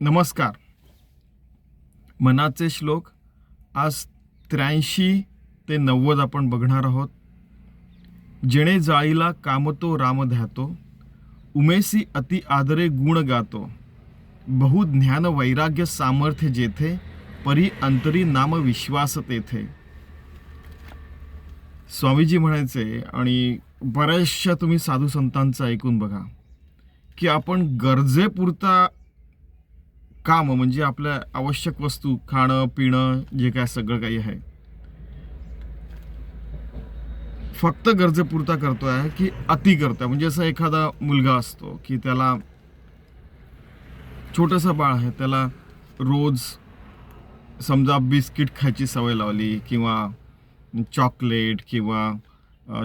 नमस्कार. मनाचे श्लोक आज 83 ते 90 आपण बघणार आहोत. जेणे जाळीला कामतो राम ध्यातो, उमेसी अति आदरे गुण गातो. बहु ज्ञान वैराग्य सामर्थ्य जेथे, परी अंतरी नाम विश्वास तेथे. स्वामीजी म्हणायचे, आणि बऱ्याचशा तुम्ही साधू संतांचं ऐकून बघा की आपण गरजेपुरता काम म्हणजे आपल्या आवश्यक वस्तू खाणं पिणं जे काय सगळं काही आहे फक्त गरजेपुरता करतोय की अति करतोय. म्हणजे असं एखादा मुलगा असतो की त्याला छोटंसं बाळ आहे, त्याला रोज समजा बिस्किट खायची सवय लावली किंवा चॉकलेट किंवा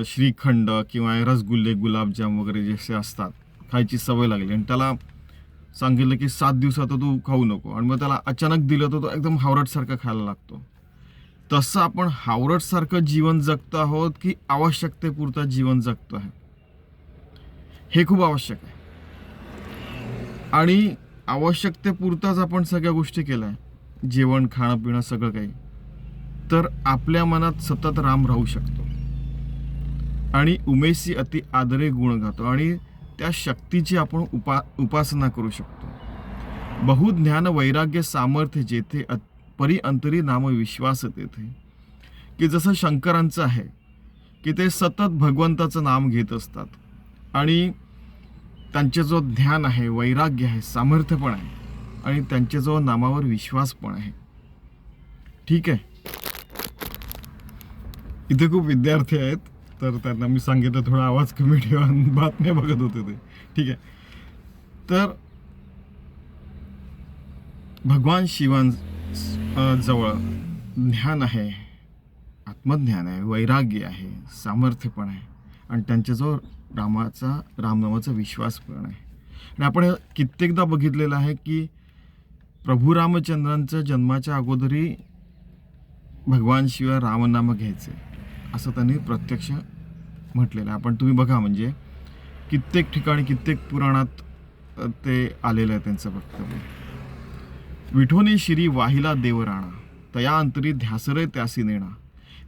श्रीखंड किंवा रसगुल्ले गुलाबजाम वगैरे जसे असतात खायची सवय लागली आणि त्याला सांगितलं की 7 दिवसात तू खाऊ नको, आणि मग त्याला अचानक दिलं तर तो एकदम हावरटसारखं खायला लागतो. तसं आपण हावरटसारखं जीवन जगतो आहोत की आवश्यकतेपुरता जीवन जगतो आहे, हे खूप आवश्यक आहे. आणि आवश्यकतेपुरताच आपण सगळ्या गोष्टी केल्या, जेवण खाणं पिणं सगळं काही, तर आपल्या मनात सतत राम राहू शकतो. आणि उमेसी अति आदरे गुण गातो, आणि त्या शक्तीची आपण उपासना करू शकतो. बहुज्ञान वैराग्य सामर्थ्य जेथे, परी अंतरी नाम विश्वास तेथे. की जसं शंकरांचं आहे की ते सतत भगवंताचं नाम घेत असतात आणि त्यांचे जो ध्यान आहे, वैराग्य आहे, सामर्थ्य पण आहे, आणि त्यांच्या जो नामावर विश्वास पण आहे. ठीक आहे. इथे खूप विद्यार्थी आहेत, तर त्यांना मी सांगितलं थोडा आवाज कमी ठेवा, बातम्या बघत होते ते. ठीक आहे. तर भगवान शिवांजवळ ज्ञान आहे, आत्मज्ञान आहे, वैराग्य आहे, सामर्थ्य पण आहे, आणि त्यांच्याजवळ रामनामाचा विश्वास पण आहे. आणि आपण कित्येकदा बघितलेलं आहे की प्रभू रामचंद्रांच्या जन्माच्या अगोदरही भगवान शिव रामनाम घ्यायचे असं त्यांनी प्रत्यक्ष म्हटलेलं आहे. आपण तुम्ही बघा, म्हणजे कित्येक ठिकाणी कित्येक पुराणात ते आलेलं आहे त्यांचं वक्तव्य. विठोनी शिरी वाहिला देवराणा, तया अंतरी ध्यासरे त्यासी नेणा.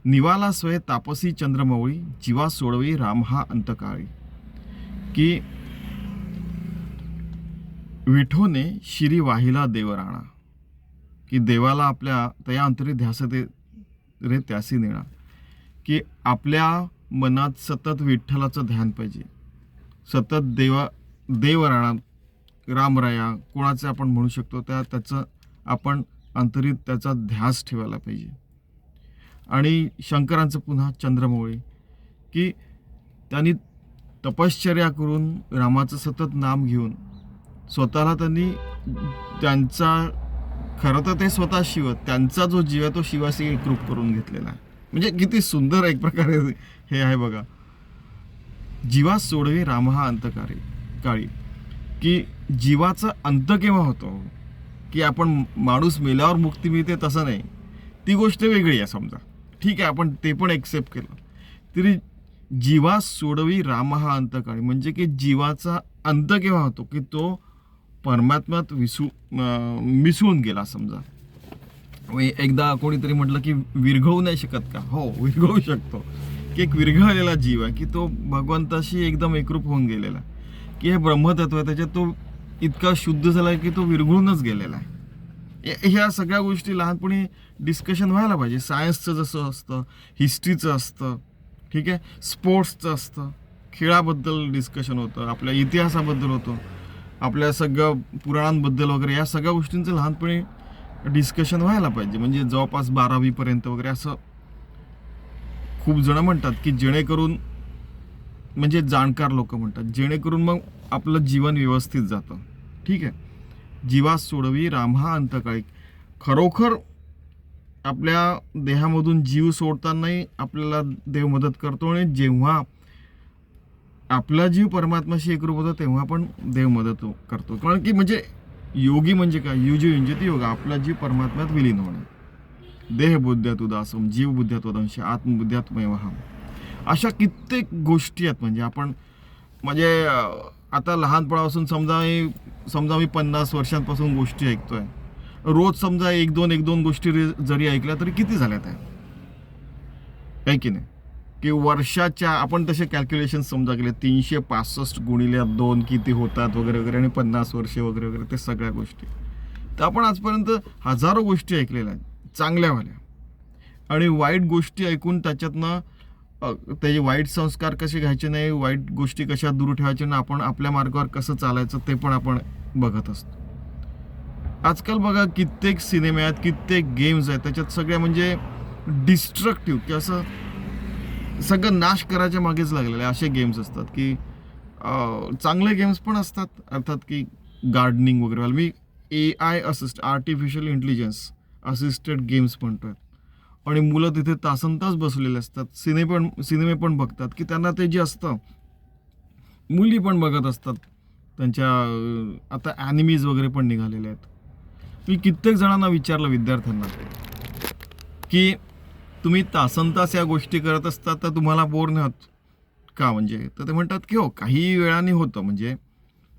निवाला स्वय तापसी चंद्रमौळी, जीवा सोडवी राम हा अंतकाळी. की विठोने शिरी वाहिला देवराणा, की देवाला आपल्या तया अंतरी ध्यासरे रे त्यासी नेणा. की आपल्या मनात सतत विठ्ठलाचं ध्यान पाहिजे, सतत देवराणा रामराया कोणाचे आपण म्हणू शकतो त्याचं आपण अंतरीत त्याचा ध्यास ठेवायला पाहिजे. आणि शंकरांचं पुन्हा चंद्रमौळी, की त्यांनी तपश्चर्या करून रामाचं सतत नाम घेऊन स्वतःला त्यांनी त्यांचा, खरं तर ते स्वतः शिव, त्यांचा जो जीव आहे तो शिवाशी एकरूप करून घेतलेला आहे. म्हणजे किती सुंदर एक प्रकारे हे आहे बघा. जीवा सोडवे राम हा अंतकाळी काळी. की जीवाचा अंत केव्हा होतो, की आपण माणूस मेल्यावर मुक्ती मिळते तसं नाही, ती गोष्ट वेगळी आहे. समजा ठीक आहे, आपण ते पण एक्सेप्ट केलं तरी जीवा सोडवी राम हा अंतकाळी, म्हणजे की जीवाचा अंत केव्हा होतो, की तो परमात्म्यात मिसळून गेला. समजा एकदा कोणीतरी म्हटलं की विरघळू नाही शकत का? हो, विरघळू शकतो. की एक विरघळलेला जीव आहे की तो भगवंताशी एकदम एकरूप होऊन गेलेला, की हे ब्रह्मतत्व आहे, त्याच्यात तो इतका शुद्ध झाला आहे की तो विरघळूनच गेलेला आहे. ह्या सगळ्या गोष्टी लहानपणी डिस्कशन व्हायला पाहिजे. सायन्सचं जसं असतं, हिस्ट्रीचं असतं, ठीक आहे, स्पोर्ट्सचं असतं, खेळाबद्दल डिस्कशन होतं, आपल्या इतिहासाबद्दल होतं, आपल्या सगळ्या पुराणांबद्दल वगैरे, या सगळ्या गोष्टींचं लहानपणी डिस्कशन व्हायला पाहिजे. म्हणजे जवळपास 12वी पर्यंत वगैरे असं खूप जण म्हणतात की जेणेकरून, म्हणजे जाणकार लोक म्हणतात, जेणेकरून मग आपलं जीवन व्यवस्थित जातं. ठीक आहे. जीवा सोडवी राम हा अंतकाळी. खरोखर आपल्या देहामधून जीव सोडतानाही आपल्याला देव मदत करतो, आणि जेव्हा आपला जीव परमात्माशी एकरूप होतो तेव्हा पण देव मदत करतो. कारण की म्हणजे योगी म्हणजे काय, युजी युंजती योगा, आपला जीव परमात्म्यात विलीन होणे. देह बुद्ध्यात उदासम, जीव बुद्ध्यात वदंश, आत्मबुद्ध्यात मयवहम. अशा कित्येक गोष्टी आहेत. म्हणजे आपण म्हणजे आता लहानपणापासून समजा मी 50 वर्षांपासून गोष्टी ऐकतोय, रोज समजा एक दोन गोष्टी जरी ऐकल्या तरी किती झाल्या त्या, आहे की नाही? की वर्षाच्या आपण तसे कॅल्क्युलेशन समजा केले 365 गुणिले 2 किती होतात वगैरे वगैरे, आणि 50 वर्षे वगैरे वगैरे, ते सगळ्या गोष्टी. तर आपण आजपर्यंत हजारो गोष्टी ऐकलेल्या आहेत चांगल्यावाल्या, आणि वाईट गोष्टी ऐकून त्याच्यातनं त्याचे वाईट संस्कार कसे घ्यायचे नाही, वाईट गोष्टी कशा दूर ठेवायच्या ना, आपण आपल्या मार्गावर कसं चालायचं ते पण आपण बघत असतो. आजकाल बघा कित्येक सिनेमे आहेत, कित्येक गेम्स आहेत, त्याच्यात सगळ्या म्हणजे डिस्ट्रक्टिव्ह की असं सगळं नाश करायच्या मागेच लागलेले असे गेम्स असतात. की चांगले गेम्स पण असतात, अर्थात की गार्डनिंग वगैरे. मी AI artificial intelligence assisted games म्हणतोय, आणि मुलं तिथे तासनतास बसलेले असतात, सिनेमे पण बघतात. की त्यांना ते जे असतं, मुली पण बघत असतात त्यांच्या. आता ॲनिमीज वगैरे पण निघालेले आहेत. मी कित्येक जणांना विचारलं, विद्यार्थ्यांना, की तुम्ही तासनतास या गोष्टी करत असतात तर तुम्हाला बोर नाही होत का? म्हणजे तर ते म्हणतात की हो, काही वेळाने होतं. म्हणजे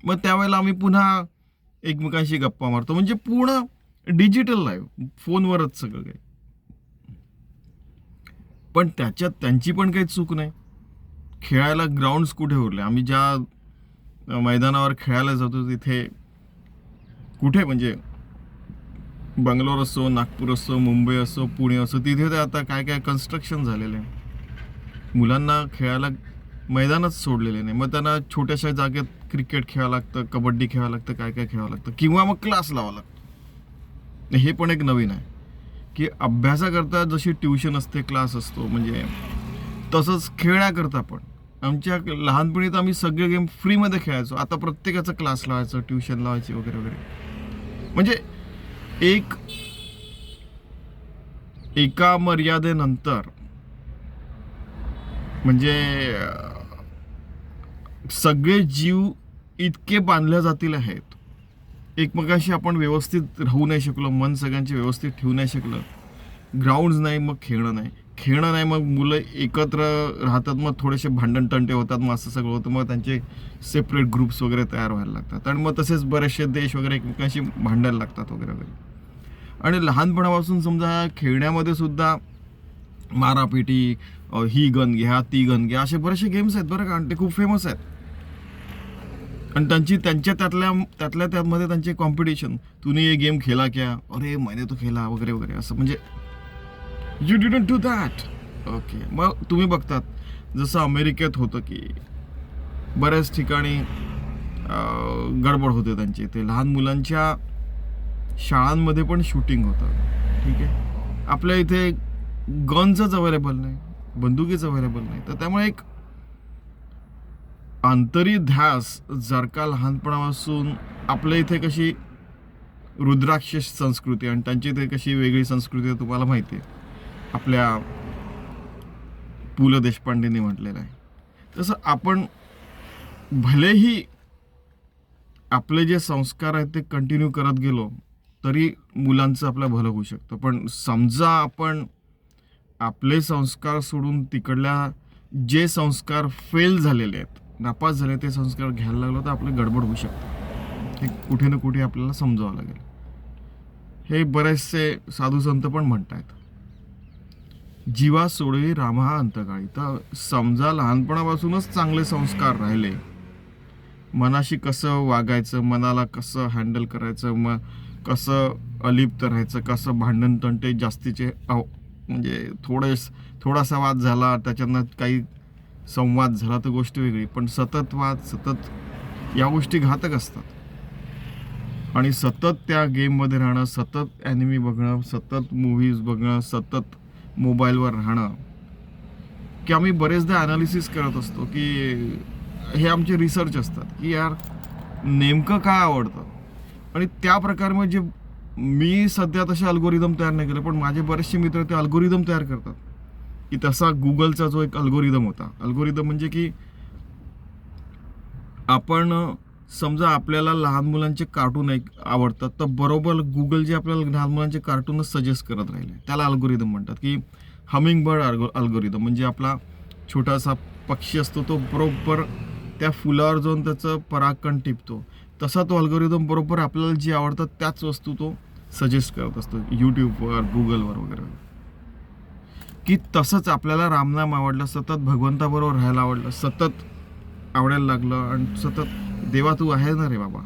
मग त्यावेळेला आम्ही पुन्हा एकमेकांशी गप्पा मारतो. म्हणजे पूर्ण डिजिटल लाईव्ह, फोनवरच सगळं काही. पण त्याच्यात त्यांची पण काही चूक नाही. खेळायला ग्राउंड्स कुठे उरले? आम्ही ज्या मैदानावर खेळायला जातो तिथे कुठे, म्हणजे बंगलोर असो, नागपूर असो, मुंबई असो, पुणे असो, तिथे तर आता काय काय कन्स्ट्रक्शन झालेलं आहे. मुलांना खेळायला मैदानच सोडलेले नाही. मग त्यांना छोट्याशा जागेत क्रिकेट खेळावं लागतं, कबड्डी खेळावं लागतं, काय काय खेळावं लागतं, किंवा मग क्लास लावावा लागतो. हे पण एक नवीन आहे की अभ्यासाकरता जशी ट्युशन असते, क्लास असतो, म्हणजे तसंच खेळण्याकरता पण. आमच्या लहानपणी तर आम्ही सगळे गेम फ्रीमध्ये खेळायचो. आता प्रत्येकाचा क्लास लावायचं, ट्युशन लावायची वगैरे वगैरे. म्हणजे एका मर्यादेनंतर म्हणजे सगळे जीव इतके बांधल्या जातील आहेत, एकमेकांशी आपण व्यवस्थित राहू नाही शकलो, मन सगळ्यांचे व्यवस्थित ठेवू नाही शकलं. ग्राउंड्स नाही, मग खेळणं नाही, मग मुलं एकत्र राहतात, मग थोडेसे भांडण तंटे होतात, मग असं सगळं होतं. मग त्यांचे सेपरेट ग्रुप्स वगैरे तयार व्हायला लागतात, आणि मग तसेच बरेचसे देश वगैरे एकमेकांशी भांडायला लागतात वगैरे वगैरे. आणि लहानपणापासून समजा खेळण्यामध्ये सुद्धा मारापिटी, ही गन घ्या, ती गन घ्या, असे बरेचसे गेम्स आहेत बरं का, आणि ते खूप फेमस आहेत. आणि त्यातल्या त्यामध्ये त्यांचे कॉम्पिटिशन, तूने ये गेम खेला क्या, अरे मैंने तो खेला वगैरे वगैरे, असं म्हणजे you didn't do that. Okay. मग तुम्ही बघतात जसं अमेरिकेत होतं की बऱ्याच ठिकाणी गडबड होते त्यांची. ते लहान मुलांच्या शाळांमध्ये पण शूटिंग होतं. ठीक आहे, आपल्या इथे गन्सच अवेलेबल नाही, बंदुकीच अवेलेबल नाही. तर त्यामुळे एक अंतरी ध्यास जर का लहानपणापासून, आपल्या इथे कशी रुद्राक्ष संस्कृती आणि त्यांची इथे कशी वेगळी संस्कृती आहे तुम्हाला माहिती आहे, आपल्या पु ल देशपांडेंनी म्हटलेलं आहे. तसं आपण भलेही आपले जे संस्कार आहेत ते कंटिन्यू करत गेलो तरी मुलांचं आपलं भलं होऊ शकतं. पण समजा आपण आपले संस्कार सोडून तिकडल्या जे संस्कार फेल झालेले आहेत, नापास झाले, ते संस्कार घ्यायला लागलो तर आपली गडबड होऊ शकते. हे कुठे ना कुठे आपल्याला समजावं लागेल. हे बरेचसे साधू संत पण म्हणतात, जीवा सोडवी रामा अंतकाळी. तर समजा लहानपणापासूनच चांगले संस्कार राहिले, मनाशी कसं वागायचं, मनाला कसं हँडल करायचं, मग कसं अलिप्त राहायचं, कसं भांडण तंटे जास्तीचे म्हणजे थोडासा वाद झाला, त्याच्यातनं काही संवाद झाला तर गोष्ट वेगळी, पण सतत वाद, सतत या गोष्टी घातक असतात. आणि सतत त्या गेममध्ये राहणं, सतत ॲनिमी बघणं, सतत मूव्हीज बघणं, सतत मोबाईलवर राहणं, की आम्ही बरेचदा ॲनालिसिस करत असतो की हे आमचे रिसर्च असतात की यार नेमकं काय आवडतं. आणि त्या प्रकारे म्हणजे मी सध्या तसे अल्गोरिदम तयार नाही केले, पण माझे बरेचसे मित्र ते अल्गोरिदम तयार करतात. की तसा गुगलचा जो एक अल्गोरिदम होता, अल्गोरिदम म्हणजे की आपण समजा आपल्याला लहान मुलांचे कार्टून आवडतात, तर बरोबर गुगल जे आपल्याला लहान मुलांचे कार्टूनच सजेस्ट करत राहिले, त्याला अल्गोरिदम म्हणतात. की हमिंग बर्ड अल्गोरिदम म्हणजे आपला छोटासा पक्षी असतो, तो बरोबर त्या फुलावर जाऊन त्याचं परागकण टिपतो, तसा तो अल्गोरिदम बरोबर आपल्याला जी आवडतात त्याच वस्तू तो सजेस्ट करत असतो यूट्यूबवर, गुगलवर वगैरे. की तसंच आपल्याला रामनाम आवडलं, सतत भगवंताबरोबर राहायला आवडलं, सतत आवडायला लागलं आणि सतत देवा तू आहे ना रे बाबा,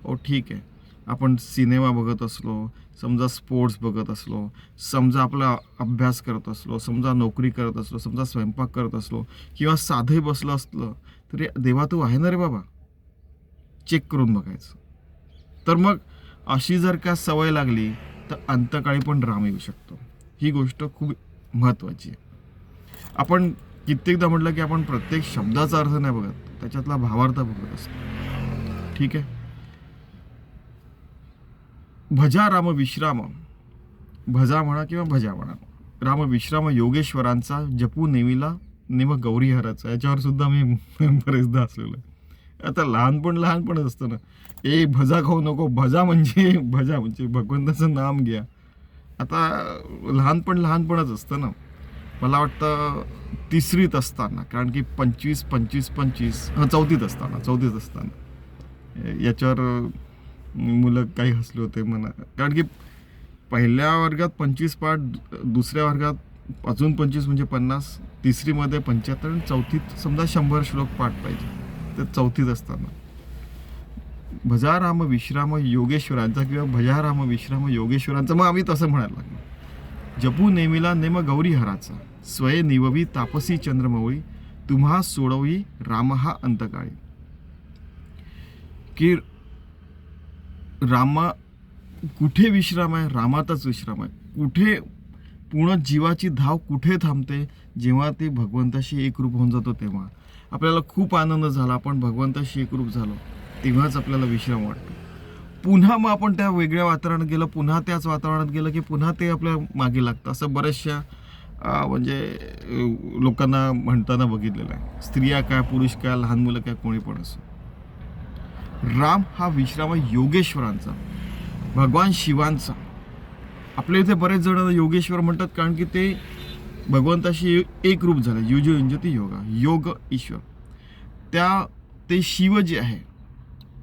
ओ ठीक आहे. आपण सिनेमा बघत असलो, समजा स्पोर्ट्स बघत असलो, समजा आपला अभ्यास करत असलो, समजा नोकरी करत असलो, समजा स्वयंपाक करत असलो किंवा साधे बसलो असलं तरी देवा तू आहे ना रे बाबा, चेक करून बघायचं. तर मग अशी जर का सवय लागली तर अंतकाळी पण राम येऊ शकतो. ही गोष्ट खूप महत्त्वाची आहे. आपण कित्येकदा म्हटलं की आपण प्रत्येक शब्दाचा अर्थ नाही बघत, त्याच्यातला भावार्थ बघत असतो. ठीक आहे. भजा राम विश्राम, भजा म्हणा किंवा भजा म्हणा, राम विश्राम योगेश्वरांचा, जपू नेमीला नेम गौरी हराचा. याच्यावर सुद्धा मी बरेचदा असलेलो आहे. आता लहानपणच असतं ना, भजा खाऊ नको, भजा म्हणजे भगवंताचं नाम घ्या. आता लहानपणच असतं ना. मला वाटतं 3रीत असताना, कारण की 25 चौथीत असताना याच्यावर मुलं काही हसले होते म्हणा. कारण की पहिल्या वर्गात 25 पाठ, दुसऱ्या वर्गात अजून 25 म्हणजे 50, 3रीमध्ये 75 आणि चौथीत समजा 100 श्लोक पाठ पाहिजे. तर चौथीत असताना भजा राम विश्राम योगेश्वरांचा किंवा भजा राम विश्राम योगेश्वरांचा, मग आम्ही तसं म्हणायला लागलो. जपू नेमीला नेम गौरी हराचा, स्वये निववी तापसी चंद्रमौळी, तुम्हा सोडवी राम हा अंतकाळी. की रामा कुठे विश्राम आहे? रामातच विश्राम आहे. कुठे पूर्ण जीवाची धाव कुठे थांबते? जेव्हा ते भगवंताशी एकरूप होऊन जातो तेव्हा आपल्याला खूप आनंद झाला, आपण भगवंताशी एकरूप झालो, तेव्हाच आपल्याला विश्राम वाटतो. पुन्हा मग आपण त्या वेगळ्या वातावरणात गेलं, पुन्हा त्याच वातावरणात गेलं की पुन्हा ते आपल्या मागे लागतं. असं बऱ्याचशा म्हणजे लोकांना म्हणताना बघितलेलं आहे. स्त्रिया काय, पुरुष काय, लहान मुलं काय, कोणी पण असो. राम हा विश्राम योगेश्वरांचा, भगवान शिवांचा. आपल्या इथे बरेच जण योगेश्वर म्हणतात, कारण की ते भगवंताशी एकरूप झाले. युजो युंजती योगा, योग ईश्वर. ते शिव जे आहे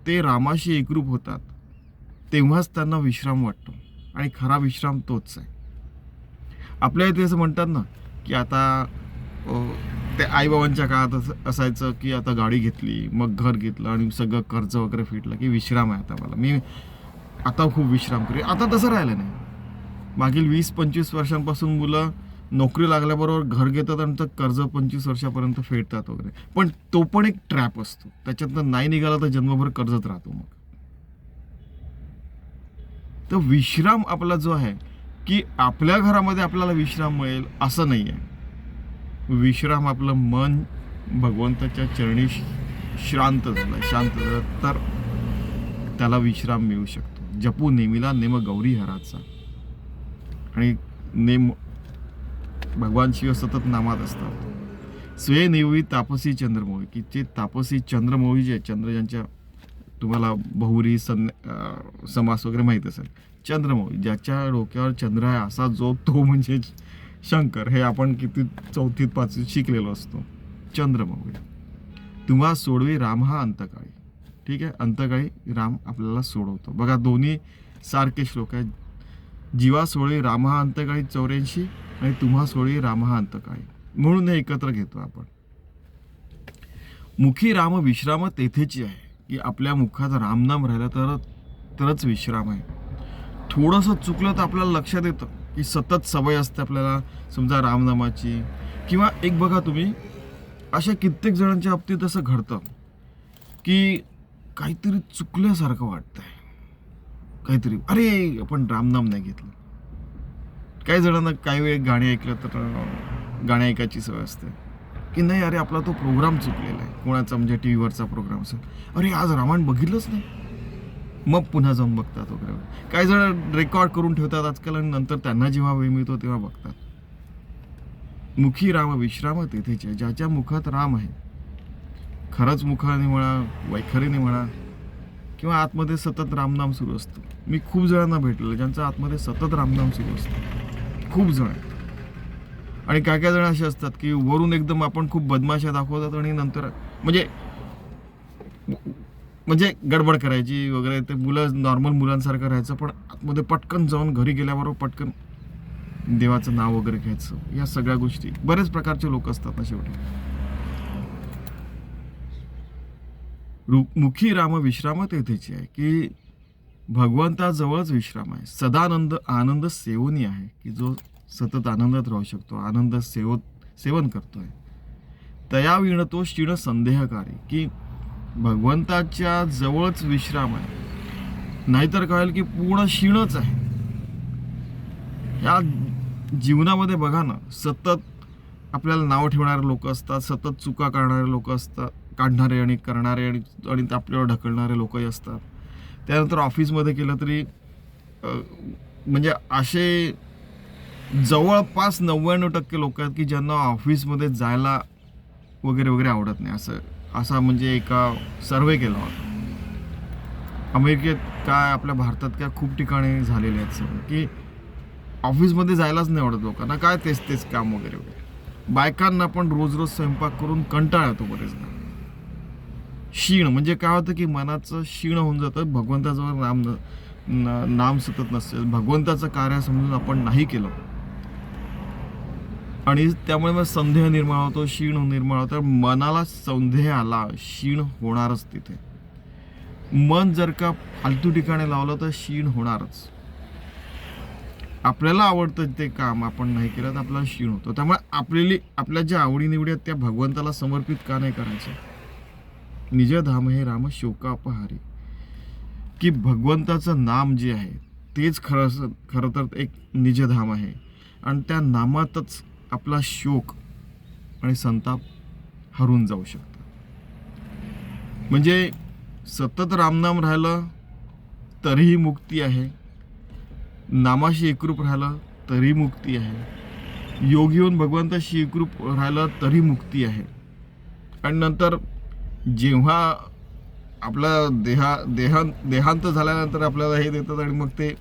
ते रामाशी एकरूप होतात, तेव्हाच त्यांना विश्राम वाटतो. आणि खरा विश्राम तोच आहे. आपल्या इथे असं म्हणतात ना की आता ते आईबाबांच्या काळात असायचं की आता गाडी घेतली, मग घर घेतलं आणि सगळं कर्ज वगैरे फिटलं की विश्राम आहे, आता मला, मी आता खूप विश्राम करेन. आता तसं राहिलं नाही. मागील 20-25 वर्षांपासून मुलं नोकरी लागल्याबरोबर घर घेतात आणि तर कर्ज 25 वर्षापर्यंत फेडतात वगैरे. पण तो पण एक ट्रॅप असतो, त्याच्यातनं नाही निघाला तर जन्मभर कर्जत राहतो. मग तर विश्राम आपला जो आहे की आपल्या घरामध्ये आपल्याला विश्राम मिळेल असं नाही आहे. विश्राम आपलं मन भगवंताच्या चरणी शांत झालं तर त्याला विश्राम मिळू शकतो. जपू नेमीला नेम गौरी हराचा. आणि नेम भगवान शिव सतत नामात असतात. स्वे निववी तापसी चंद्रमौळी, की जे तापसी चंद्रमौळी जे चंद्र ज्यांच्या, तुम्हाला बहुरी समास वगैरे माहीत असेल. चंद्रमौळी, ज्याच्या डोक्यावर चंद्र आहे असा जो, तो म्हणजे शंकर. हे आपण किती 4थीत 5वीत शिकलेलो असतो. चंद्रमौळी, तुम्हा सोडवी राम हा अंतकाळी. ठीक आहे, अंतकाळी राम आपल्याला सोडवतो. बघा दोन्ही सारखे श्लोक आहेत. जीवा सोळी राम हा अंतकाळी 84 आणि तुम्हा सोळी राम हा अंतकाळी, म्हणून हे एकत्र घेतो आपण. मुखी राम विश्राम तेथेची आहे, की आपल्या मुखात रामनाम राहिलं तरच विश्राम आहे. थोडंसं चुकलं तर आपल्याला लक्षात येतं की सतत सवय असते आपल्याला समजा रामनामाची. किंवा एक बघा तुम्ही, अशा कित्येक जणांच्या बाबतीत असं घडतं की काहीतरी चुकल्यासारखं वाटतंय, काहीतरी, अरे आपण रामनाम नाही घेतलं. काही जणांना काही वेळ गाणी ऐकलं तर गाणी ऐकायची सवय असते की नाही, अरे आपला तो प्रोग्राम चुकलेला आहे, कोणाचा म्हणजे टी व्हीवरचा प्रोग्राम असेल, अरे आज रामायण बघितलंच नाही, मग पुन्हा जाऊन बघतात वगैरे. काही जण रेकॉर्ड करून ठेवतात आजकाल आणि नंतर त्यांना जेव्हा वेळ मिळतो तेव्हा बघतात. मुखी राम विश्राम तेथेचे, ज्याच्या मुखात राम आहे, खरंच मुखाने म्हणा, वैखरीने म्हणा, किंवा आतमध्ये सतत रामनाम सुरू असतं. मी खूप जणांना भेटलेलं ज्यांचं आतमध्ये सतत रामनाम सुरू असतं, खूप जण. आणि काय काय जण असे असतात की वरून एकदम आपण खूप बदमाशा दाखवतात आणि नंतर म्हणजे म्हणजे गडबड करायची वगैरे, ते मुलं नॉर्मल मुलांसारखं राहायचं, पण आतमध्ये पटकन जाऊन घरी गेल्याबरोबर पटकन देवाचं नाव वगैरे घ्यायचं. या सगळ्या गोष्टी, बरेच प्रकारचे लोक असतात ना शेवटी. मुखी राम विश्राम तेथेची आहे, की भगवंताजवळच विश्राम आहे. सदानंद आनंद सेवनी आहे, की जो सतत आनंदात राहू शकतो, आनंद सेवन करतोय. तया विण तो क्षीण संदेहकारी, की भगवंताच्या जवळच विश्राम आहे. नाहीतर कळेल की पूर्ण क्षीणच आहे. या जीवनामध्ये बघा ना, सतत आपल्याला नाव ठेवणारे लोक असतात, सतत चुका करणारे लोक असतात, काढणारे आणि करणारे, आणि आपल्यावर ढकलणारे लोकही असतात. त्यानंतर ऑफिसमध्ये केलं तरी म्हणजे असे जवळपास 99% लोक आहेत की ज्यांना ऑफिसमध्ये जायला वगैरे वगैरे आवडत नाही. असा म्हणजे एका सर्वे केला होता. अमेरिकेत काय, आपल्या भारतात काय, खूप ठिकाणी झालेले आहेत सगळं, की ऑफिसमध्ये जायलाच नाही आवडत लोकांना. काय तेच काम वगैरे वगैरे. बायकांना पण रोज स्वयंपाक करून कंटाळा येतो बरेचदा. क्षीण म्हणजे काय होतं की मनाचं क्षीण होऊन जातं. भगवंताजवळ नाम सतत नसेल, भगवंताचं कार्य समजून आपण नाही केलं, आणि त्यामुळे मग संदेह निर्माण होतो, क्षीण निर्माण होतं. मनाला संदेह आला, क्षीण होणारच तिथे. मन जर का फालतू ठिकाणी लावलं तर क्षीण होणारच. आपल्याला आवडतं ते काम आपण नाही केलं तर आपल्याला क्षीण होतो. त्यामुळे आपल्या ज्या आवडीनिवडी आहेत त्या भगवंताला समर्पित का नाही करायचं. निज धाम हे राम शोका अपहारी, की भगवंताचं नाम जे आहे तेच खरं तर एक निजधाम आहे, आणि त्या नामातच आपला शोक आणि संताप हरून जाऊ शकतो. म्हणजे सतत रामनाम राहिलं तरीही मुक्ती आहे, नामाशी एकरूप राहिलं तरी मुक्ती आहे, योग येऊन भगवंताशी एकरूप राहिलं तरी मुक्ती आहे. आणि नंतर जेव्हा आपला देहांत झाल्यानंतर आपल्याला हे देतात, आणि मग ते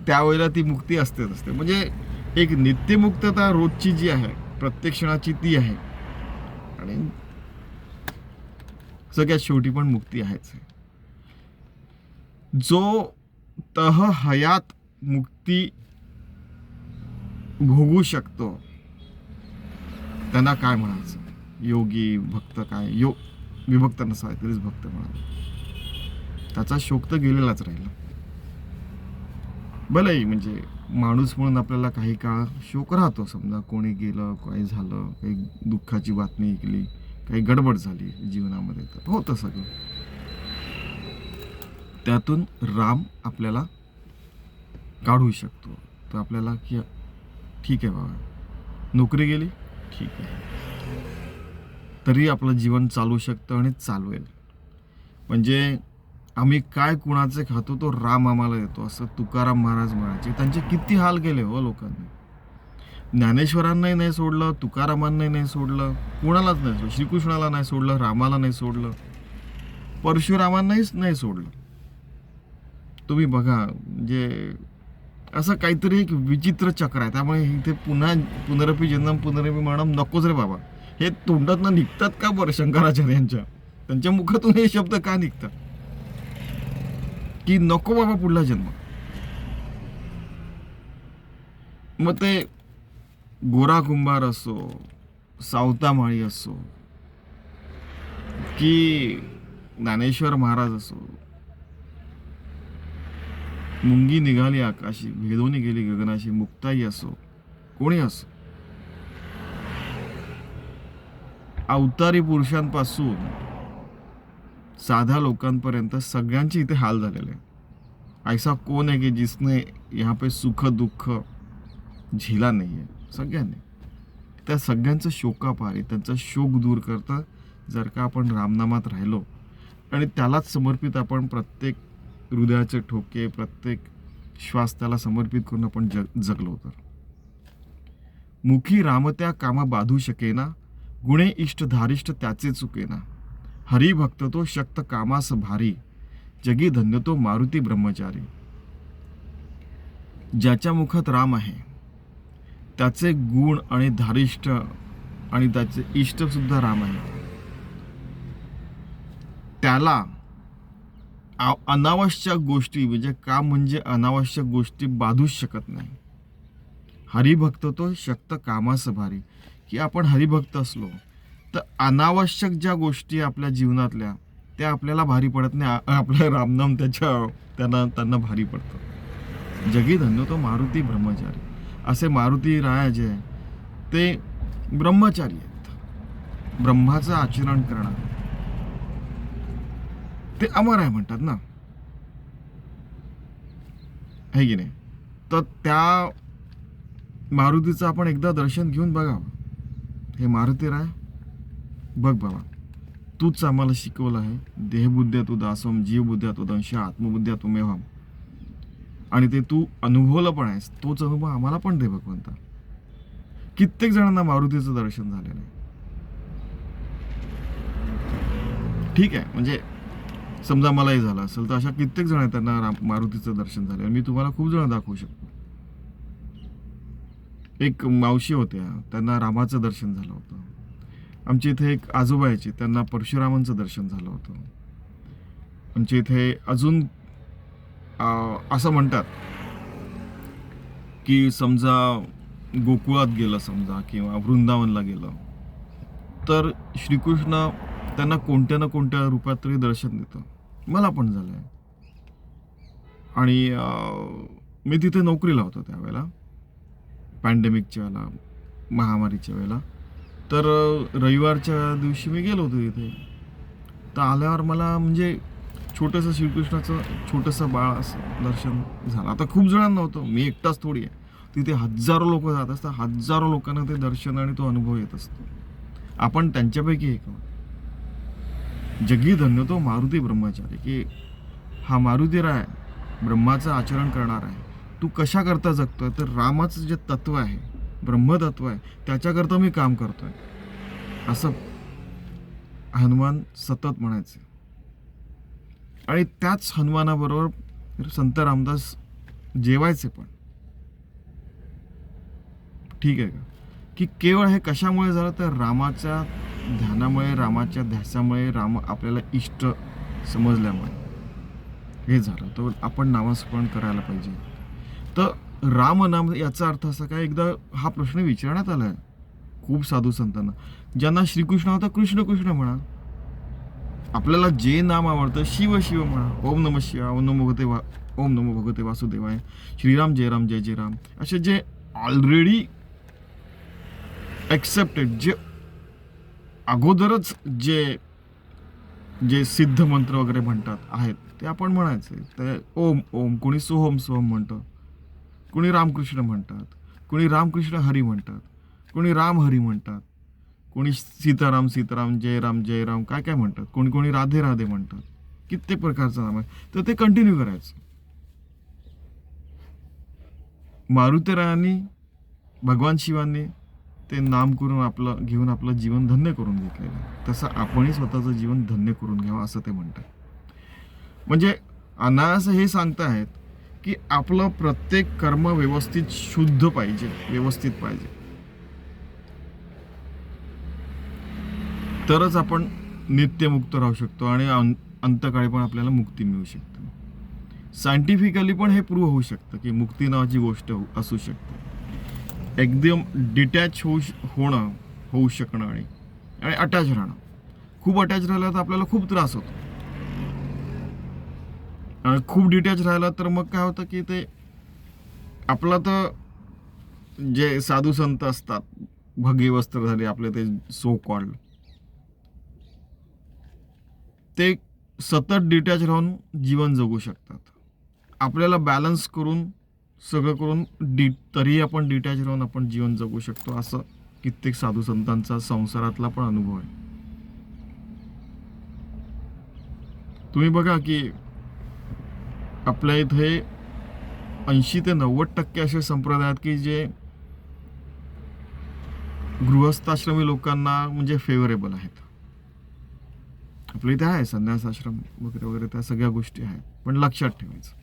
त्यावेळेला ती मुक्ती असते. म्हणजे एक नित्यमुक्तता रोजची जी आहे, प्रत्येक क्षणाची, ती आहे. आणि सगळ्यात शेवटी पण मुक्ती आहेच. जो तह हयात मुक्ती भोगू शकतो त्यांना काय म्हणायचं. योगी भक्त, काय विभक्त नसावे तरीच भक्त म्हणाले. त्याचा शोक तर गेलेलाच राहिला. भलेही म्हणजे माणूस म्हणून आपल्याला काही काळ शोक राहतो. समजा कोणी गेलं, काही झालं, काही दुःखाची बातमी ऐकली, काही गडबड झाली जीवनामध्ये, तर होतं सगळं. त्यातून राम आपल्याला काढू शकतो. तर आपल्याला की ठीक आहे बाबा, नोकरी गेली, ठीक आहे, तरी आपलं जीवन चालू शकतं आणि चालवेल. म्हणजे आम्ही काय कुणाचे खातो तो राम आम्हाला देतो, असं तुकाराम महाराज म्हणायचे. त्यांचे किती हाल केले हो लोकांनी. ज्ञानेश्वरांनाही नाही सोडलं, तुकारामांनाही नाही सोडलं, कुणालाच नाही सोडलं. श्रीकृष्णाला नाही सोडलं, रामाला नाही सोडलं, परशुरामांनाहीच नाही सोडलं. तुम्ही बघा, म्हणजे असं काहीतरी एक विचित्र चक्र आहे. त्यामुळे इथे पुनरपी जन्म पुनरपी मरणम नकोच रे बाबा. हे तोंडातनं निघतात का बरं शंकराचार्यांच्या? त्यांच्या मुखातून हे शब्द का निघतात की नको बाबा पुढला जन्म? मग ते गोरा कुंभार असो, सावता माळी असो, की ज्ञानेश्वर महाराज असो, मुंगी निघाली आकाशी, भेदोनी गेली गगनाशी, मुक्ताई असो, कोणी असो, अवतारी पुरुषांपासून साध्या लोकांपर्यंत सगळ्यांचे इथे हाल झालेले. ऐसा कौन है की जिसने यहाँ पे सुख दुःख झेला नाही आहे. सगळ्यांनी. त्या सगळ्यांचं शोकापारी, त्यांचा शोक दूर करता जर का आपण रामनामात राहिलो आणि त्यालाच समर्पित आपण प्रत्येक हृदयाचे ठोके, प्रत्येक श्वास त्याला समर्पित करून आपण जगलो तर. मुखी रामत्या कामा बाधू शकेना, गुणे इष्ट धारिष्ट त्याचे चुकेना, हरिभक्त तो शक्त कामास भारी, जगी धन्य तो मारुती ब्रह्मचारी. ज्याच्या मुखात राम आहे त्याचे गुण आणि धारिष्ट आणि त्याचे इष्ट सुद्धा राम आहे. त्याला अनावश्यक गोष्टी म्हणजे काम म्हणजे अनावश्यक गोष्टी बाधूच शकत नाही. हरिभक्त तो शक्त कामास भारी, की आपण हरिभक्त असलो तर अनावश्यक ज्या गोष्टी आपल्या जीवनातल्या त्या आपल्याला भारी पडत नाही. आपलं रामनाम त्यांना भारी पडतं. जगी धन्य तो मारुती ब्रह्मचारी. असे मारुती राया जे आहे ते ब्रह्मचारी आहेत, ब्रह्माचं आचरण करणार, ते अमर आहे म्हणतात ना, आहे की नाही. तर त्या मारुतीचं आपण एकदा दर्शन घेऊन बघावं. हे मारुती राय बघ बाबा, तूच आम्हाला शिकवलं आहे, देहबुद्ध्या तू दासोम, जीवबुद्ध्या तू दंश, आत्मबुद्ध्या तू मेव्हाम. आणि ते तू अनुभवलं पण आहेस, तोच अनुभव आम्हाला पण दे भगवंता. कित्येक जणांना मारुतीचं दर्शन झालेलं आहे. ठीक आहे, म्हणजे समजा मलाही झालं असेल तर अशा कित्येक जण आहेत त्यांना मारुतीचं दर्शन झालं. मी तुम्हाला खूप जण दाखवू शकतो. एक मावशी होत्या, त्यांना रामाचं दर्शन झालं होतं. आमच्या इथे एक आजोबा यायचे, त्यांना परशुरामांचं दर्शन झालं होतं. आमच्या इथे अजून असं म्हणतात की समजा गोकुळात गेलं समजा किंवा वृंदावनला गेलं तर श्रीकृष्ण त्यांना कोणत्या ना कोणत्या रूपात तरी दर्शन देतं. मला पण झालं आहे. आणि मी तिथे नोकरीला होतो त्यावेळेला, पॅन्डेमिकच्या वेळेला, महामारीच्या वेळेला. तर रविवारच्या दिवशी मी गेलो होतो तिथे. तर आल्यावर मला म्हणजे छोटंसं श्रीकृष्णाचं छोटंसं बाळ असं दर्शन झालं. आता खूप जणांना होतं, मी एकटाच थोडी आहे. तिथे हजारो लोक जात असतात, हजारो लोकांना ते दर्शन आणि तो अनुभव येत असतो. आपण त्यांच्यापैकी एक आहोत. जगी धन्य तो मारुती ब्रह्मचारी, की हा मारुती राय ब्रह्माचं आचरण करणार आहे. तू कशा करता जगतोय तर रामाचं जे तत्व आहे, ब्रह्मतत्व आहे, त्याच्याकरता मी काम करतोय असं हनुमान सतत म्हणायचे. आणि त्याच हनुमानाबरोबर संत रामदास जेवायचे पण. ठीक आहे का, की केवळ हे कशामुळे झालं तर रामाच्या ध्यानामुळे, रामाच्या ध्यासामुळे, राम आपल्याला इष्ट समजल्यामुळे हे झालं. तर आपण नामस्मरण करायला पाहिजे. तर राम नाम याचा अर्थ असा काय, एकदा हा प्रश्न विचारण्यात आला आहे खूप साधू संतांना, ज्यांना श्रीकृष्ण होता कृष्ण कृष्ण म्हणा, आपल्याला जे नाम आवडतं शिव शिव म्हणा, ओम नमः शिवाय, ओम नमो भगवते वासुदेवाय, श्रीराम जय राम जय जय राम, असे जे ऑलरेडी ॲक्सेप्टेड, जे अगोदरच जे जे सिद्ध मंत्र वगैरे म्हणतात आहेत ते आपण म्हणायचे. ते ओम ओम, कोणी सोहम सोहम म्हणतं, कोणी रामकृष्ण म्हणतात, कोणी रामकृष्ण हरी म्हणतात, कोणी राम हरी म्हणतात, कोणी सीताराम सीताराम, जय राम काय काय म्हणतात, कोणी कोणी राधे राधे म्हणतात. कित्येक प्रकारचं नाम आहे. तर ते कंटिन्यू करायचं. मारुतीरायांनी, भगवान शिवांनी ते नाम करून घेऊन आपलं जीवन धन्य करून घेतलेलं आहे. तसं आपणही स्वतःचं जीवन धन्य करून घ्यावं असं ते म्हणतात. म्हणजे अनायास हे सांगतायत की आपलं प्रत्येक कर्म व्यवस्थित शुद्ध पाहिजे, व्यवस्थित पाहिजे, तरच आपण नित्यमुक्त राहू शकतो आणि अंतकाळी पण आपल्याला मुक्ती मिळू शकते. सायंटिफिकली पण हे प्रूव्ह होऊ शकतं की मुक्ती नावाची गोष्ट असू शकते. एकदम डिटॅच होऊ शकणं आणि अटॅच राहणं. खूप अटॅच राहिलं तर आपल्याला खूप त्रास होतो, आणि खूप डिटॅच राहिला तर मग काय होतं की ते आपलं तर जे साधू संत असतात, भगे वस्त्र झाले आपले, ते सो कॉल्ड, ते सतत डिटॅच राहून जीवन जगू शकतात. आपल्याला बॅलन्स करून सगळं करून तरीही आपण डिटॅच राहून आपण जीवन जगू शकतो. असं कित्येक साधू संतांचा संसारातला पण अनुभव आहे. तुम्ही बघा की आपल्या इथे 80 ते 90% असे संप्रदाय आहेत की जे गृहस्थाश्रमी लोकांना म्हणजे फेवरेबल आहेत. आपल्या इथे आहे संन्यासाश्रम वगैरे वगैरे, त्या सगळ्या गोष्टी आहेत, पण लक्षात ठेवायचं.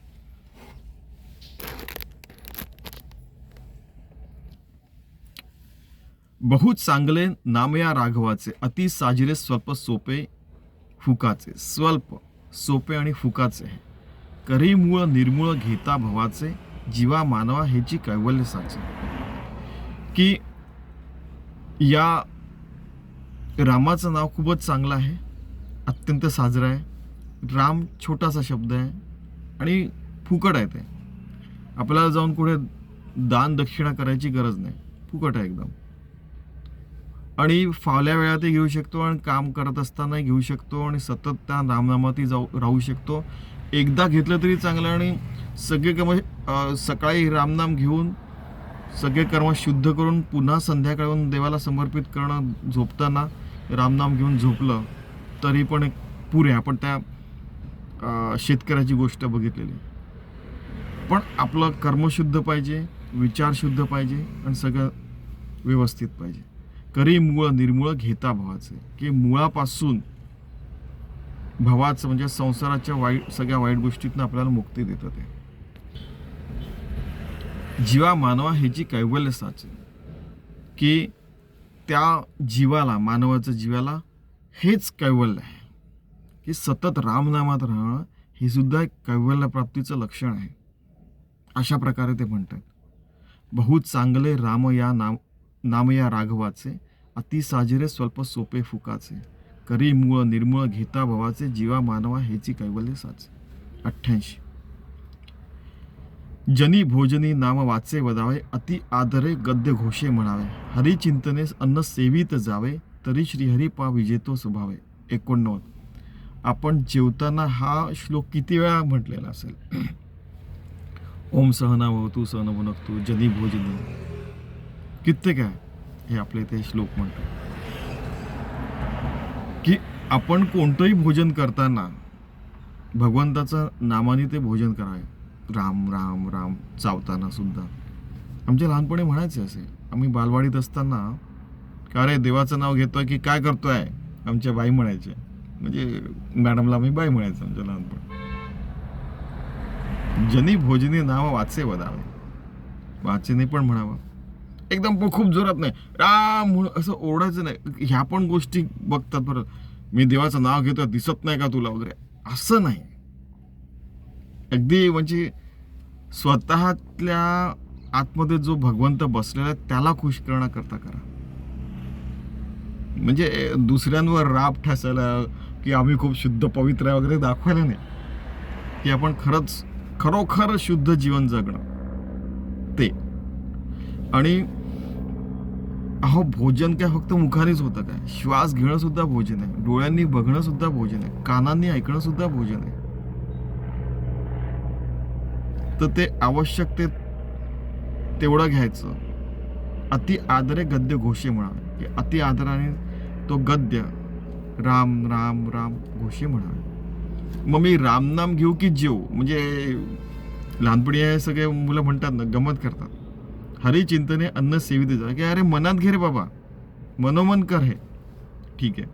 बहुत चांगले नाम या राघवाचे, अति साजिरे स्वल्प सोपे फुकाचे, स्वल्प सोपे आणि फुकाचे आहे. करी मूळ निर्मूळ घेता भवाचे, जीवा मानवा ह्याची कैवल्य साचे. की या रामाचं नाव खूपच चांगलं आहे, अत्यंत साजरं आहे. राम छोटासा शब्द आहे आणि फुकट आहे. ते आपल्याला जाऊन कुठे दान दक्षिणा करायची गरज नाही, फुकट आहे एकदम. आणि फावल्या वेळातही घेऊ शकतो आणि काम करत असतानाही घेऊ शकतो आणि सतत त्या रामनामातही राहू शकतो. एकदा घेतलं तरी चांगलं आणि सगळे कर्म सकाळी रामनाम घेऊन सगळे कर्म शुद्ध करून पुन्हा संध्याकाळून देवाला समर्पित करणं, झोपताना रामनाम घेऊन झोपलं तरी पण एक पुरे. आपण त्या शेतकऱ्याची गोष्ट बघितलेली. पण आपलं कर्म शुद्ध पाहिजे, विचार शुद्ध पाहिजे आणि सगळं व्यवस्थित पाहिजे. करी मूळ निर्मूळ घेता भवाचे, की मुळापासून भवाचं म्हणजे संसाराच्या सगळ्या वाईट गोष्टीतनं आपल्याला मुक्ती देतं. ते जीवा मानवा ह्याची कैवल्य साचे, की त्या जीवाला, मानवाच्या जीवाला हेच कैवल्य आहे. की सतत रामनामात राहणं हे सुद्धा एक कैवल्य प्राप्तीचं लक्षण आहे. अशा प्रकारे ते म्हणतात. बहुत चांगले राम या नाम या राघवाचे, अति साजिरे स्वल्प सोपे फुकाचे. करी मूळ निर्मूळ घेता भवाचे, जीवा मानवा ह्याची कैवल्य साचे. 88. जनी भोजनी नाम वाचे वदावे, अति आदरे गद्य घोषे म्हणावे. हरी चिंतने अन्न सेवित जावे, तरी श्रीहरी पा विजेतो स्वभावे. 89. आपण जेवताना हा श्लोक किती वेळा म्हटलेला असेल. ओम सहना भवतु सहना भुनक्तु जनी भोजनी, कित्येक आहे हे आपले ते श्लोक म्हणतात. की आपण कोणतंही भोजन करताना भगवंताचं नामाने ते भोजन करावे. राम राम राम चावताना सुद्धा. आमच्या लहानपणी म्हणायचे असे. आम्ही बालवाडीत असताना, का रे देवाचं नाव घेतोय की काय करतोय, आमच्या बाई म्हणायचे. म्हणजे मॅडमला आम्ही बाई म्हणायचं आमच्या लहानपणी. जनी भोजनी नाव वाचे वदावे, वाचेने पण म्हणावं. एकदम पण खूप जोरात नाही, राम म्हणून असं ओरडायचं नाही. ह्या पण गोष्टी बघतात बरं, मी देवाचं नाव घेतोय दिसत नाही का तुला वगैरे, असं नाही. अगदी म्हणजे स्वतःतल्या आतमध्ये जो भगवंत बसलेला आहे त्याला खुश करण्याकरता करा. म्हणजे दुसऱ्यांवर राब ठसायला की आम्ही खूप शुद्ध पवित्र आहे वगैरे दाखवायला नाही. की आपण खरंच खरोखर शुद्ध जीवन जगणं ते. आणि अहो भोजन काय फक्त मुखानेच होतं काय, श्वास घेणं सुद्धा भोजन आहे, डोळ्यांनी बघणं सुद्धा भोजन आहे, कानांनी ऐकणं सुद्धा भोजन आहे. तर ते आवश्यक ते तेवढं घ्यायचं. अति आदरे गद्य घोषे म्हणावे, अति आदराने तो गद्य राम राम राम घोषे म्हणावे. मग मी रामनाम घेऊ की जेव, म्हणजे लहानपणी हे सगळे मुलं म्हणतात ना, गमत करतात. हरी चिंतने अन्न सेवित जा, की अरे मनात घे रे बाबा, मनोमन कर हे, ठीक आहे.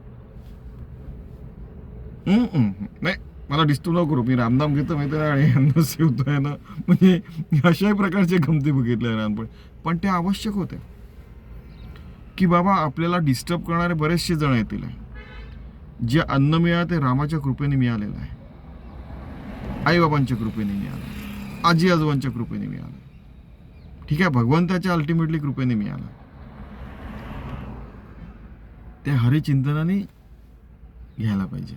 नाही मला डिस्टर्ब नको करू, मी रामनाम घेतो माहिती आहे आणि अन्न सेवतोय ना, म्हणजे अशाही प्रकारचे गमती बघितले लहानपणी. पण ते आवश्यक होते की बाबा आपल्याला डिस्टर्ब करणारे बरेचसे जण येतील. जे अन्न मिळालं ते रामाच्या कृपेने मिळालेलं आहे, आईबाबांच्या कृपेने मिळालं, आजी आजोबांच्या कृपेने मिळालं, ठीक आहे, भगवंताच्या अल्टिमेटली कृपेने मिळालं. ते हरिचिंतनाने घ्यायला पाहिजे.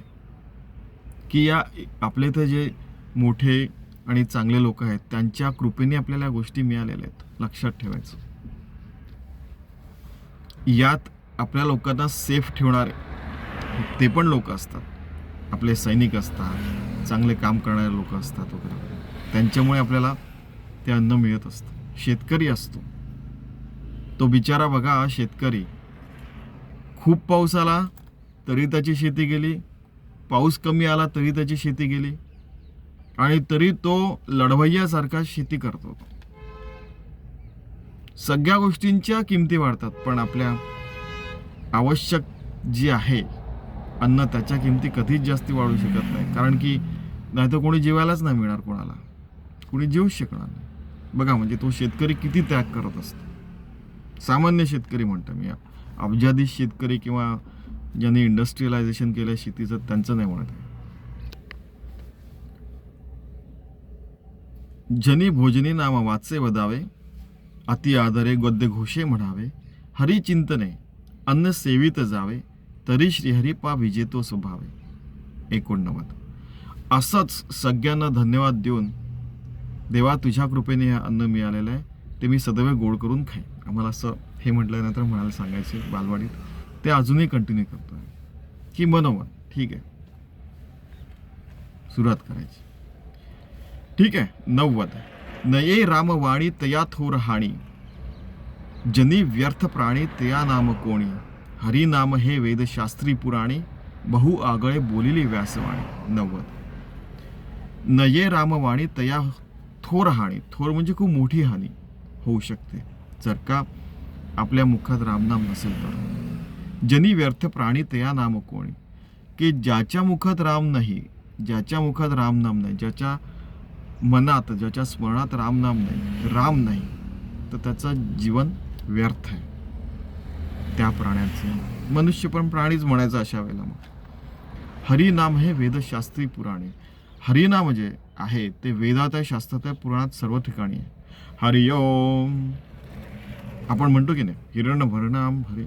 की या आपल्या इथं जे मोठे आणि चांगले लोक आहेत त्यांच्या कृपेने आपल्याला गोष्टी मिळालेल्या आहेत, लक्षात ठेवायचं. यात आपल्या लोकांना सेफ ठेवणारे ते पण लोक असतात, आपले सैनिक असतात, चांगले काम करणारे लोक असतात वगैरे. त्यांच्यामुळे आपल्याला ते अन्न मिळत असतं. शेतकरी असतो तो बिचारा बघा, शेतकरी खूप पाऊस आला तरी त्याची शेती गेली, पाऊस कमी आला तरी त्याची शेती गेली, आणि तरी तो लढवय्यासारखा शेती करतो. सगळ्या गोष्टींच्या किमती वाढतात, पण आपल्या आवश्यक जी आहे अन्न त्याच्या किमती कधीच जास्ती वाढू शकत नाही. कारण की नाही तर कोणी जेवायलाच नाही मिळणार, कोणाला कोणी जेवूच शकणार नाही. बघा म्हणजे तो शेतकरी किती त्याग करत असतो. सामान्य शेतकरी म्हणतो मी, अब्जाधीश शेतकरी किंवा ज्यांनी इंडस्ट्रियलायझेशन केलं शेतीचं त्यांचं नाही म्हणत आहे. जनी भोजनी नाम वाचे वदावे, अति आदरे गद्य घोषे म्हणावे, हरी चिंतने अन्न सेवित जावे, तरी श्रीहरी पा विजेतो स्वभावे. 89. असंच सगळ्यांना धन्यवाद देऊन, देवा तुझ्या कृपेने हे अन्न मिळालेलं आहे, ते मी सदैव गोड करून खाईन. आम्हाला असं हे म्हटल्यानंतर म्हणायला सांगायचे बालवाडीत. ते अजूनही कंटिन्यू करतो आहे की मनोमन ठीक आहे, सुरुवात करायची. ठीक आहे. 90. नये रामवाणी तया थोर हाणी, जनी व्यर्थ प्राणी तया नाम कोणी, हरी नाम हे वेदशास्त्री पुराणी, बहु आगळे बोलिली व्यासवाणी. 90. नये रामवाणी तया थोर हानी. थोर म्हणजे खूप मोठी हानी होऊ शकते जर का आपल्या मुखात रामनाम नसेल तर. जनी व्यर्थ प्राणी तया नाम कोणी, की ज्याच्या मुखात राम नाही, ज्याच्या मुखात रामनाम नाही, ज्याच्या मनात ज्याच्या स्मरणात रामनाम नाही, राम नाही, तर त्याचं जीवन व्यर्थ आहे. त्या प्राण्याचं, मनुष्य पण प्राणीच म्हणायचं अशा वेळेला. मग हरिनाम हे वेदशास्त्री पुराणे. हरिनाम जे आहे ते वेदात आहे, शास्त्रात आहे, पुराणात सर्व ठिकाणी आहे. हरि ओम आपण म्हणतो की नाही, हिरण्य भरणाम हरि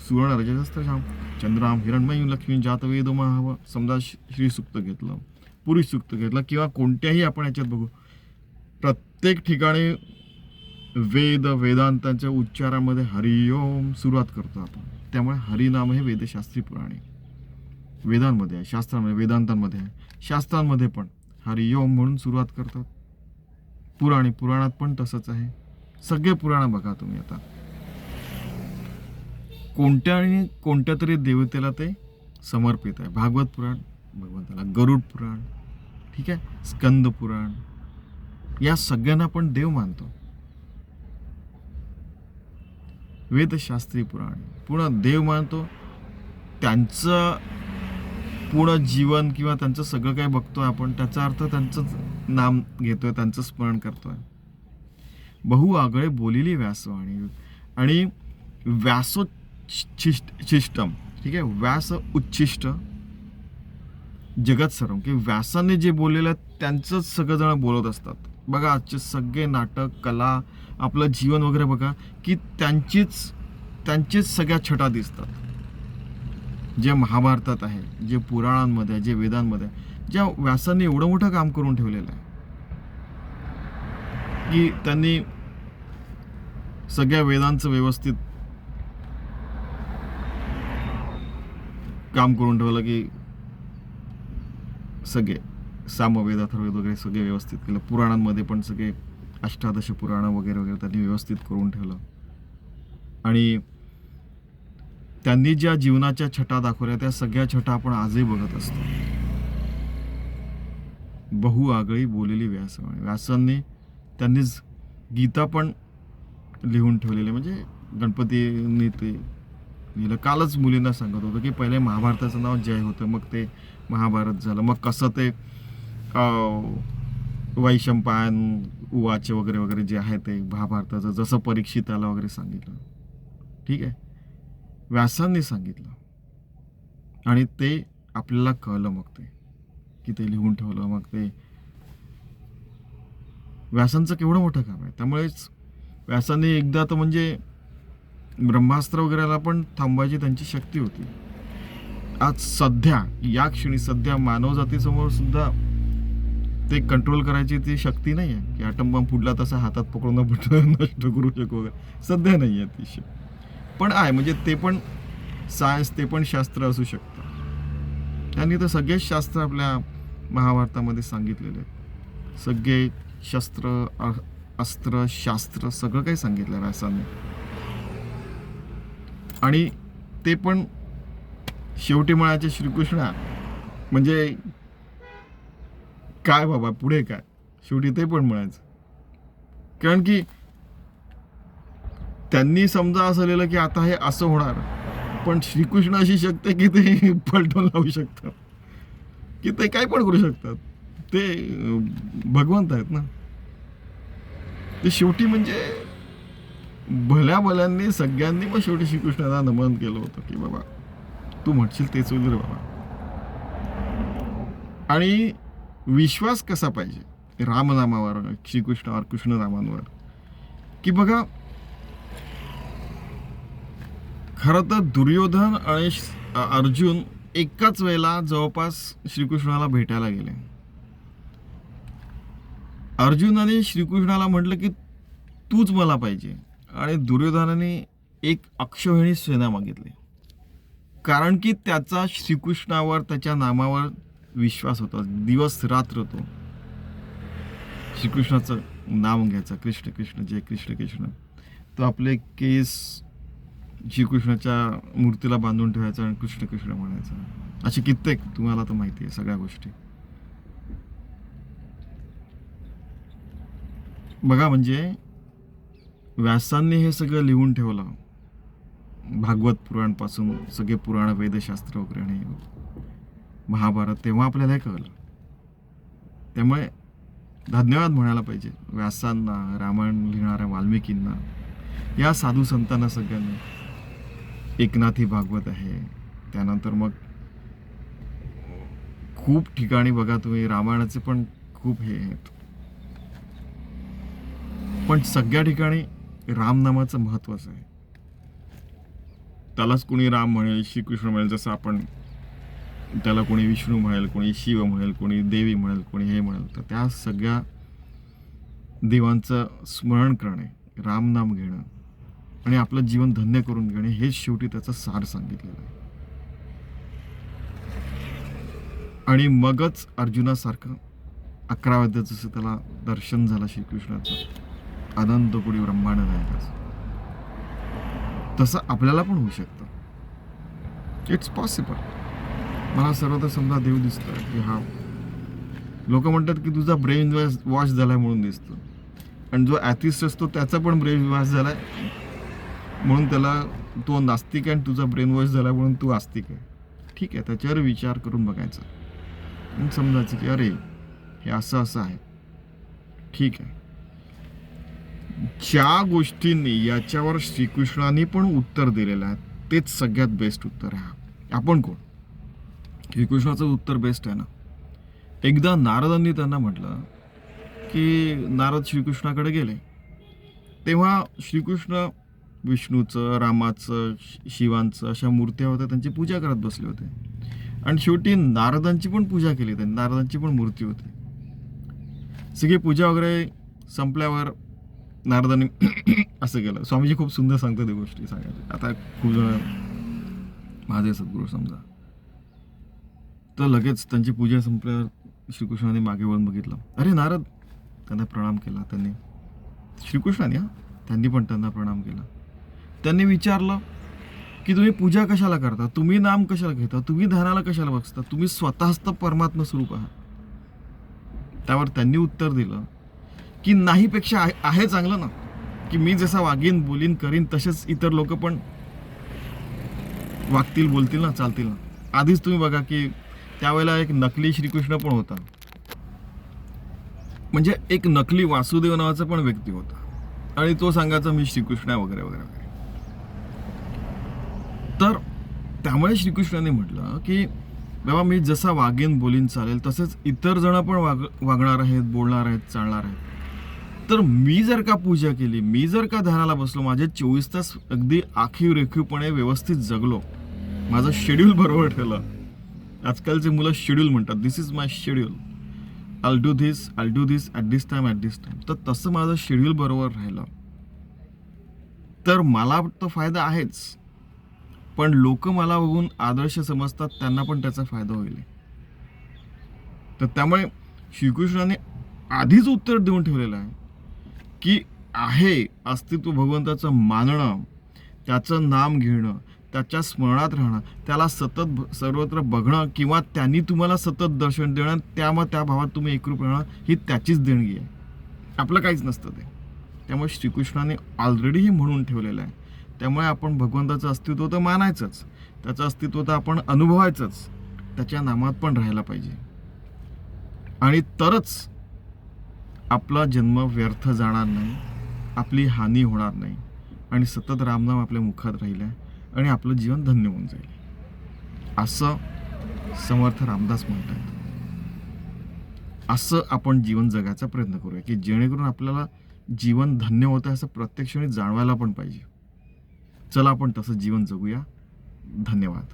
सुवर्ण रजतस्त्रजाम चंद्राम हिरणमयी लक्ष्मी जात वेद महाव. समजा श्री सुक्त घेतलं, पुरुष सुक्त घेतलं, किंवा कोणत्याही आपण याच्यात बघू, प्रत्येक ठिकाणी वेद वेदांतांच्या उच्चारामध्ये हरिओम सुरुवात करतो आपण. त्यामुळे हरिनाम हे वेदशास्त्री पुराणे, वेदांमध्ये आहे, शास्त्रांमध्ये, वेदांतांमध्ये आहे, शास्त्रांमध्ये पण हरिओम म्हणून सुरुवात करतात. पुराणात पण तसंच आहे. सगळे पुराण बघा तुम्ही आता, कोणत्या तरी देवतेला ते समर्पित आहे. भागवत पुराण भगवंताला, गरुड पुराण, ठीक आहे, स्कंद पुराण, या सगळ्यांना पण देव मानतो. वेदशास्त्री पुराण पूर्ण देव मानतो. त्यांचं पूर्ण जीवन किंवा त्यांचं सगळं काही बघतोय आपण, त्याचा अर्थ त्यांचं नाम घेतोय, त्यांचं स्मरण करतोय. बहु आगळे बोलिली व्यासवाणी. आणि व्यासोच्छिष्टम, ठीक आहे, व्यास उच्छिष्ट जगत सर्व, की व्यासाने जे बोललेलं त्यांचंच सगळेजण बोलत असतात. बघा आजचे सगळे नाटक, कला, आपलं जीवन वगैरे बघा, की त्यांचीच सगळ्या छटा दिसतात. जे महाभारतात आहे, जे पुराणांमध्ये आहे, जे वेदांमध्ये आहे, ज्या व्यासांनी एवढं मोठं काम करून ठेवलेलं आहे की त्यांनी सगळ्या वेदांचं व्यवस्थित काम करून ठेवलं, की सगळे सामवेद अथर्ववेद वगैरे सगळे व्यवस्थित केलं. पुराणांमध्ये पण सगळे अष्टादश पुराण वगैरे वगैरे त्यांनी व्यवस्थित करून ठेवलं. आणि त्यांनी ज्या जीवनाच्या छटा दाखवल्या त्या सगळ्या छटा आपण आजही बघत असतो. बहु आगळी बोलेली व्यासवाणी. व्यासांनी त्यांनीच गीता पण लिहून ठेवलेले, म्हणजे गणपतींनी ते लिहिलं. कालच मुलींना सांगत होतं की पहिले महाभारताचं नाव जय होतं, मग ते महाभारत झालं, मग कसं ते वैशंपायन उवाच वगैरे वगैरे जे आहे ते महाभारताचं, जसं परीक्षिताला वगैरे सांगितलं, ठीक आहे, व्यासांनी सांगितलं. आणि ते आपल्याला कळलं मग ते की ते लिहून ठेवलं. मग ते व्यासांचं केवढं मोठं काम आहे. त्यामुळेच व्यासांनी एकदा तर म्हणजे ब्रह्मास्त्र वगैरेला पण थांबवायची त्यांची शक्ती होती. आज सध्या या क्षणी सध्या मानवजातीसमोर सुद्धा ते कंट्रोल करायची ती शक्ती नाही आहे की ॲटम बॉम्ब फुटला तसा हातात पकडून नष्ट करू शकू वगैरे, सध्या नाही आहे ती शक्ती. पण आहे, म्हणजे ते पण सायन्स, ते पण शास्त्र असू शकतं. त्यांनी तर सगळेच शास्त्र आपल्या महाभारतामध्ये सांगितलेले आहेत. सगळे शस्त्र, अस्त्र, शास्त्र सगळं काही सांगितलं व्यासांनी. आणि ते पण शेवटी म्हणायचे श्रीकृष्णा, म्हणजे काय बाबा पुढे काय, शेवटी ते पण म्हणायचं. कारण की त्यांनी समजा असं लिहिलं की आता हे असं होणार, पण श्रीकृष्ण अशी शक्ती आहे की ते पलटून लावू शकतात, की ते काय पण करू शकतात. ते भगवंत आहेत ना. ते शेवटी म्हणजे भल्या भल्यांनी सगळ्यांनी पण शेवटी श्रीकृष्णाला नमन केलं होतं की बाबा तू म्हणशील तेच होईल रे बाबा. आणि विश्वास कसा पाहिजे रामनामावर, श्रीकृष्णावर, कृष्णनामांवर, की बघा खरं तर दुर्योधन आणि अर्जुन एकाच वेळेला जवळपास श्रीकृष्णाला भेटायला गेले. अर्जुनाने श्रीकृष्णाला म्हटलं की तूच मला पाहिजे, आणि दुर्योधनाने एक अक्षौहिणी सेना मागितली, कारण की त्याचा श्रीकृष्णावर, त्याच्या नामावर विश्वास होता. दिवस रात्र तो श्रीकृष्णाचं नाम घ्यायचा, कृष्ण कृष्ण जय कृष्ण कृष्ण. तो आपले केस श्रीकृष्णाच्या मूर्तीला बांधून ठेवायचा आणि कृष्ण कृष्ण म्हणायचा. असे कित्येक, तुम्हाला तर माहिती आहे सगळ्या गोष्टी. बघा म्हणजे व्यासांनी हे सगळं लिहून ठेवलं, भागवत पुराण पासून सगळे पुराण, वेदशास्त्र वगैरे आणि महाभारत, तेव्हा आपल्याला हे कळलं. त्यामुळे धन्यवाद म्हणायला पाहिजे व्यासांना, रामायण लिहिणाऱ्या वाल्मिकींना, या साधू संतांना सगळ्यांनी. एकनाथी भागवत आहे, त्यानंतर मग खूप ठिकाणी बघा तुम्ही रामायणाचे पण खूप हे आहेत, पण सगळ्या ठिकाणी रामनामाचं महत्त्वाचं आहे. त्यालाच कोणी राम म्हणेल, श्रीकृष्ण म्हणेल, जसं आपण त्याला कोणी विष्णू म्हणेल, कोणी शिव म्हणेल, कोणी देवी म्हणेल, कोणी हे म्हणेल. तर त्या सगळ्या देवांचं स्मरण करणे, रामनाम घेणं आणि आपलं जीवन धन्य करून घेणे, हेच शेवटी त्याचं सार सांगितलेलं आहे. आणि मगच अर्जुनासारखं 11 अध्याय जसं त्याला दर्शन झालं श्रीकृष्णाचं, अनंतकोटी ब्रह्मांड नायकाचं, तसं आपल्याला पण होऊ शकतं. It's possible. मला सर्वत्र समजा देव दिसतोय की हा, लोक म्हणतात की तुझा ब्रेन वॉश झालाय म्हणून दिसतो, आणि जो ॲथिस्ट असतो त्याचा पण ब्रेन वॉश झालाय म्हणून त्याला तो नास्तिक आहे, आणि तुझा ब्रेन वॉश झालाय म्हणून तू आस्तिक आहे. ठीक आहे, त्याच्यावर विचार करून बघायचा आणि समजायचं की अरे हे असं असं आहे. ठीक आहे, ज्या गोष्टींनी याच्यावर श्रीकृष्णाने पण उत्तर दिलेलं आहे तेच सगळ्यात बेस्ट उत्तर आहे. आपण कोण? श्रीकृष्णाचं उत्तर बेस्ट आहे ना. एकदा नारदांनी त्यांना म्हटलं की नारद श्रीकृष्णाकडे गेले, तेव्हा श्रीकृष्ण विष्णूचं, रामाचं, शिवांचं अशा मूर्त्या होत्या, त्यांची पूजा करत बसले होते. आणि शेवटी नारदांची पण पूजा केली त्यांनी, नारदांची पण मूर्ती होती. सगळी पूजा वगैरे संपल्यावर नारदांनी असं केलं. स्वामीजी खूप सुंदर सांगतात त्या गोष्टी सांगायच्या. आता खूप जण माझे सद्गुरू समजा, तर लगेच त्यांची पूजा संपल्यावर श्रीकृष्णाने मागे वळून बघितलं. अरे नारद, त्यांना प्रणाम केला त्यांनी, श्रीकृष्णाने, त्यांनी पण त्यांना प्रणाम केला. त्यांनी विचारलं की तुम्ही पूजा कशाला करता, तुम्ही नाम कशाला घेता, तुम्ही ध्यानाला कशाला बसता, तुम्ही स्वतःच तर परमात्मा स्वरूप आहात. त्यावर त्यांनी उत्तर दिलं की नाहीपेक्षा आहे चांगलं ना, की मी जसा वागीन, बोलीन, करीन तसेच इतर लोक पण वागतील, बोलतील ना, चालतील ना. आधीच तुम्ही बघा की त्यावेळेला एक नकली श्रीकृष्ण पण होता, म्हणजे एक नकली वासुदेव नावाचा पण व्यक्ती होता, आणि तो सांगायचा मी श्रीकृष्ण आहे वगैरे वगैरे वगैरे. तर त्यामुळे श्रीकृष्णाने म्हटलं की बाबा मी जसा वागेन, बोलीन, चालेल तसेच इतर जण पण वागणार आहेत, बोलणार आहेत, चालणार आहेत. तर मी जर का पूजा केली, मी जर का ध्यानाला बसलो, माझे 24 तास अगदी आखीव रेखीवपणे व्यवस्थित जगलो, माझं शेड्यूल बरोबर ठेवलं. आजकालचे मुलं शेड्यूल म्हणतात, this is my schedule, I do this at this time at this time. तर तसं माझं शेड्यूल बरोबर राहिलं तर मला तो फायदा आहेच, पण लोक मला बघून आदर्श समजतात, त्यांना पण त्याचा फायदा होईल. तर त्यामुळे श्रीकृष्णाने आधीच उत्तर देऊन ठेवलेलं आहे की आहे अस्तित्व भगवंताचं मानणं, त्याचं नाम घेणं, त्याच्या स्मरणात राहणं, त्याला सतत सर्वत्र बघणं, किंवा त्यांनी तुम्हाला सतत दर्शन देणं, त्यामुळे त्या भावात तुम्ही एकरूप राहणं, ही त्याचीच देणगी आहे, आपलं काहीच नसतं ते. त्यामुळे श्रीकृष्णाने ऑलरेडी हे म्हणून ठेवलेलं आहे. त्यामुळे आपण भगवंताचं अस्तित्व तर मानायचंच, त्याचं अस्तित्व तर आपण अनुभवायचंच, त्याच्या नामात पण राहायला पाहिजे, आणि तरच आपला जन्म व्यर्थ जाणार नाही, आपली हानी होणार नाही, आणि सतत रामनाम आपल्या मुखात राहिलं आणि आपलं जीवन धन्य होऊन जाईल. असं समर्थ रामदास म्हणतात. असं आपण जीवन जगायचा प्रयत्न करूया की जेणेकरून आपल्याला जीवन धन्य होतं असं प्रत्यक्षाने जाणवायला पण पाहिजे. चला आपण तसं जीवन जगूया. धन्यवाद.